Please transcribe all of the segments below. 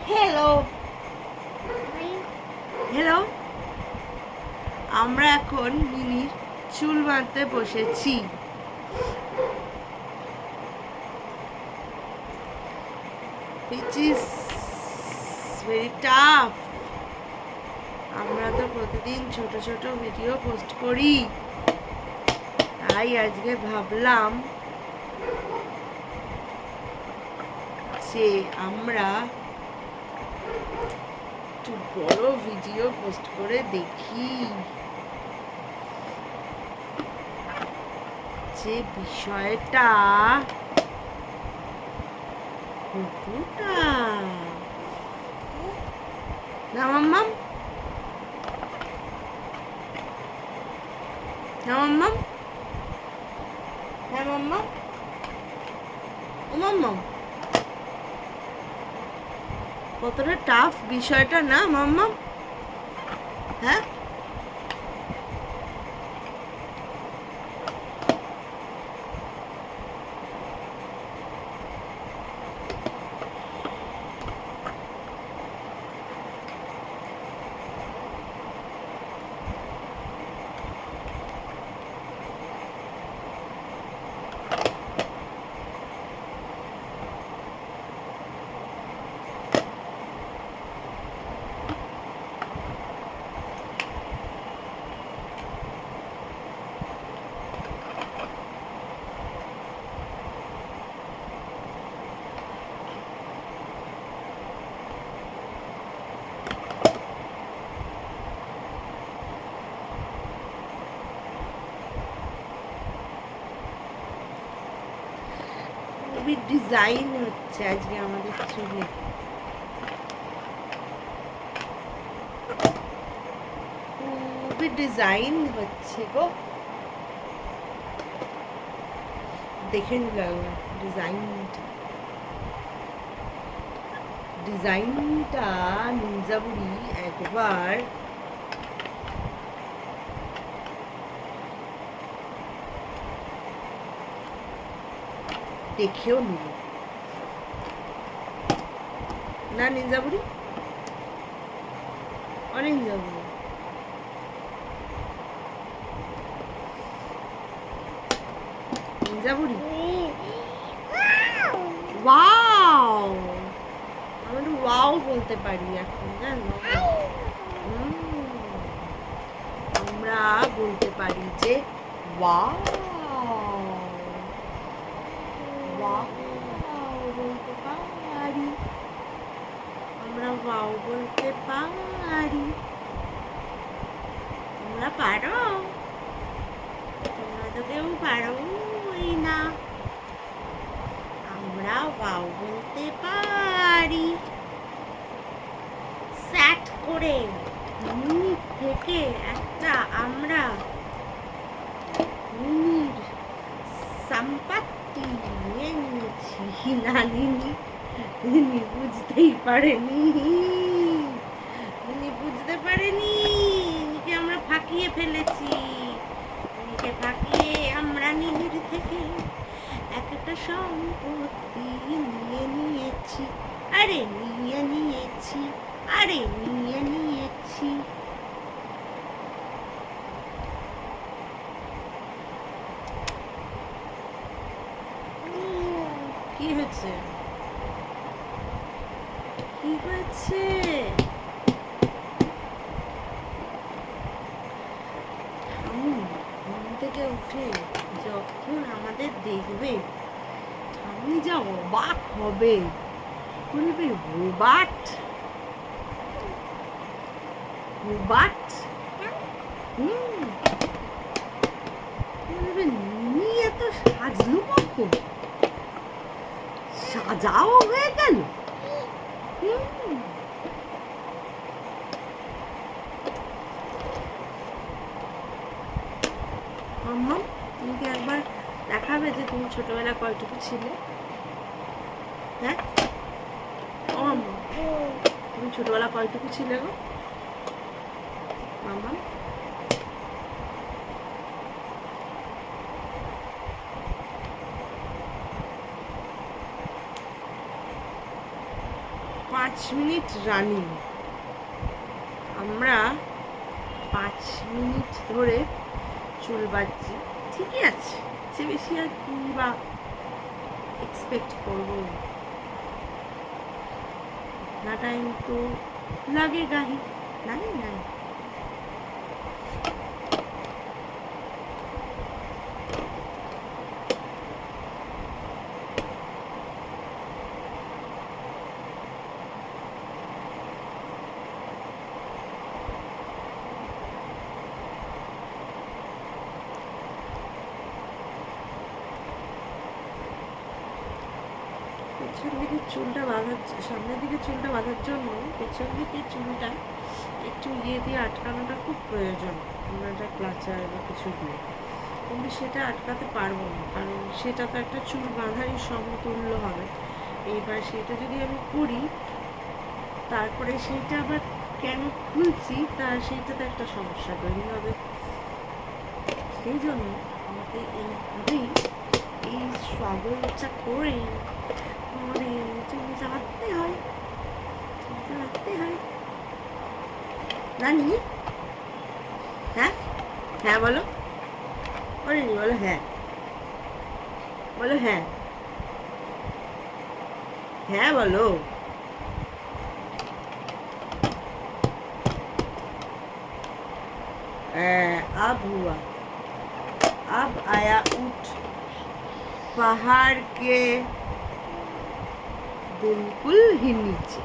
Hello hello, আমরা এখন মিনির চুল বাঁধতে বসেছি। which is very tough. আমরা তো প্রতিদিন ছোট ছোট ভিডিও পোস্ট করি, তাই আজকে ভাবলাম যে আমরা একটু বড় ভিডিও পোস্ট করে দেখি যে বিষয়টা কতটা না মাম্মাম না মাম্মাম হ্যাঁ মাম্মাম ও মাম্মাম কতটা টাফ বিষয়টা না মাম্মাম? হ্যাঁ খুবই ডিজাইন হচ্ছে আজকে আমাদের চুলে, খুবই ডিজাইন হচ্ছে গো। দেখে নিলাম ডিজাইনটা নিনজা বুড়ি একবার দেখেও নিল না নিনজা বুড়ি, অনিনজা বুড়ি নিনজা বুড়ি ওয়াও, আমি ওয়াও বলতে পারি এখন জানো। আমরা বলতে পারি যে ওয়াও ওয়াও বলতে পারি, আমরা ওয়াও বলতে পারি। তোমরা পারো? তোমরা তো কেউ পারো না। আমরা ওয়াও বলতে পারি স্যাট করে মিনিট থেকে একটা আমরা মিনির সম্পত্তি নিয়ে নিয়েছি। না নিনি বুঝতেই পারেনি, নিনি বুঝতে পারেনি, নিনিকে আমরা ফাঁকিয়ে ফেলেছি। নিনিকে ফাঁকিয়ে আমরা নিনির থেকে একটা সম্পত্তি নিয়ে নিয়েছি। আরে নিয়ে নিয়েছি, আরে নিয়ে নিয়েছি। কি হয়েছে? কি হয়েছে? ঘুম থেকে উঠে যখন আমাদের দেখবে আমি যা অবাক হবে, বলবে রোবাট রোবাট। বলবে নি এত সাজলো কখন, সাজাও হয়ে গেল। মাম্মা তুমি কি একবার দেখাবে যে তুমি ছোটবেলা কয়টুকু ছিলে? হ্যাঁ ও মাম্মা, তুমি ছোটবেলা কয়টুকু ছিলে গো মাম্মা? 5 মিনিট রানিং, আমরা 5 মিনিট ধরে চুল বাঁধছি, ঠিকই আছে, সে বেশি আর কি বা এক্সপেক্ট করবো না, টাইম তো লাগে গাহি, লাগে না। পেছন দিকে চুলটা বাঁধার, সামনের দিকে চুলটা বাঁধার জন্য পেছন দিকে চুলটা একটু দিয়ে আটকানোটা খুব প্রয়োজন, আমরা একটা ক্লাচার বা কিছু দিয়ে, কিন্তু সেটা আটকাতে পারবো না, কারণ সেটা তো একটা চুল বাঁধারই সমতুল্য হবে। এইবার সেটা যদি আমি করি, তারপরে সেইটা আবার কেন খুলছি সেইটাতে একটা সমস্যা তৈরি হবে। সেই জন্য আমাকে এইভাবেই এই স্ট্রাগলটা করে আমাদের চুলটা রাখতে হয়, চুলটা রাখতে হয়। রানি, হ্যাঁ হ্যাঁ বলো, বলিনি, বলো হ্যাঁ, বলো হ্যাঁ, হ্যাঁ বলো। अब हुआ, अब आया ऊंट पहाड़ के बिल्कुल ही नीचे।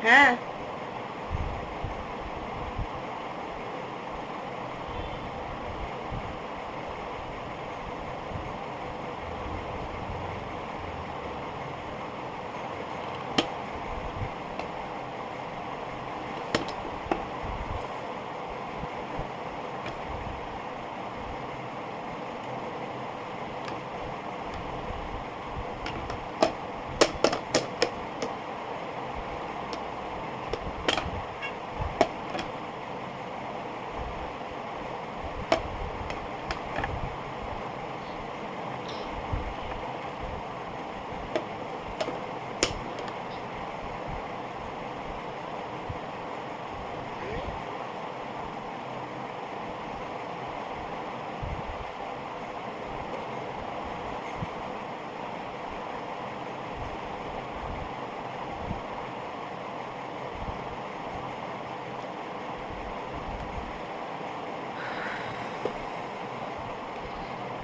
है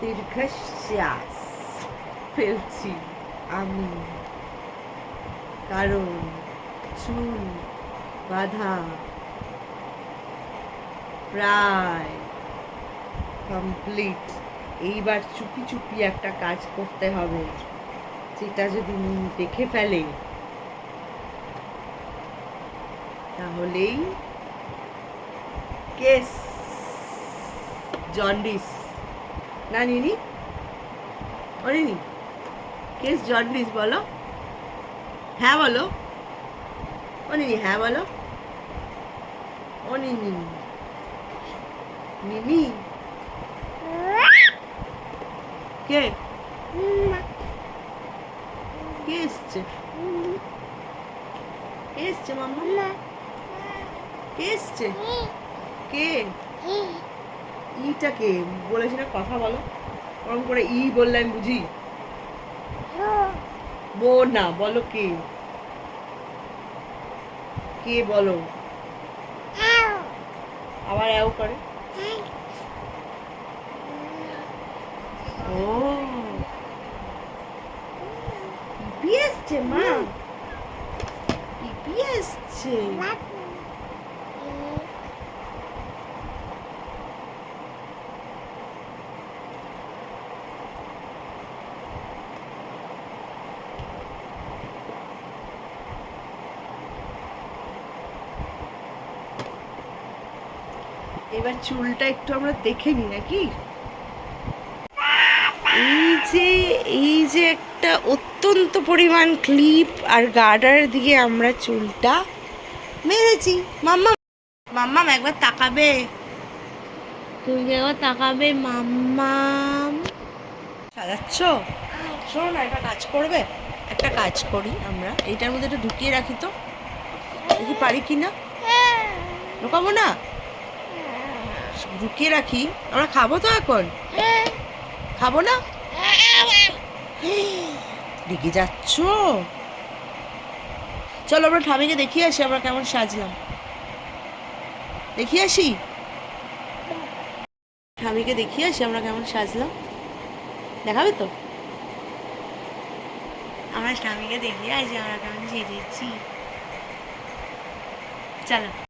দীর্ঘশ্বাস ফেলছি আমি, কারণ চুল বাঁধা প্রায় কমপ্লিট। এইবার চুপি চুপি একটা কাজ করতে হবে, যেটা যদি দেখে ফেলে তাহলেই কেস জন্ডিস। না নিনি, ও নিনি, কেস জন্ডিস বলো, হ্যাঁ বলো, ও নিনি হ্যাঁ বলো, ও নিনি, নিনি কে কে এসছে, কে এসছে মাম্মা, কে এসছে, কে, ইটা কে বলেছি না কথা বলো, ওরকম করে ই বললে আমি বুঝি, বোন না, বলো কে, কে বলো, আবার এও করে, ও পিপি এসছে মা, পিপি এসছে। এবার চুলটা একটু আমরা দেখে নিই নাকি। এই যে একটা অত্যন্ত পরিমাণ ক্লিপ আর গার্ডার দিয়ে আমরা চুলটা মেরেছি। মাম্মা, মাম্মাম একবার তাকাবে, তুমি একবার তাকাবে মাম্মাম। সাজাচ্ছ? শোনো না, একটা কাজ করবে, একটা কাজ করি আমরা, এইটার মধ্যে একটু ঢুকিয়ে রাখি তো, দেখি পারি কি না। ঢোকাবো না, ঢুকিয়ে রাখি। আমরা খাবো তো এখন, খাবো না? রেগে যাচ্ছ? চলো আমরা ঠামিকে দেখিয়ে আসি আমরা কেমন সাজলাম, দেখিয়ে আসি। ঠামিকে দেখিয়ে আসি আমরা কেমন সাজলাম, দেখাবে তো? আমার স্বামীকে দেখিয়ে আসি আমরা কেমন সেজেছি। চলো।